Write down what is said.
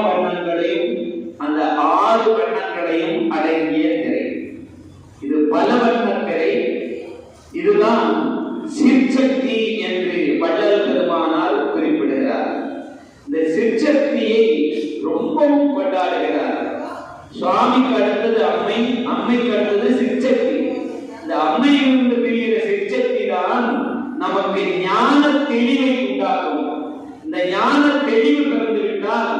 வண்ணங்களையும் அந்த 6 வண்ணங்களையும் அடங்கிய திரை. இது பல வண்ண திரை. இதுதான் சிற்சக்தி என்று வள்ளல் பெருமானார் குறிப்பிடுகிறார். இந்த சிற்சக்தியை ரொம்பவும் கொண்டாடுகிறார். சுவாமிக்கு அடுத்தது அம்மை, அம்மைக்கு அடுத்தது சிற்சக்தி. இந்த அம்மையிலிருந்து பிரிகிற சிற்சக்தி தான் நமக்கு ஞான தெளிவை உண்டாக்கும். இந்த ஞான தெளிவு பிறந்து விட்டால்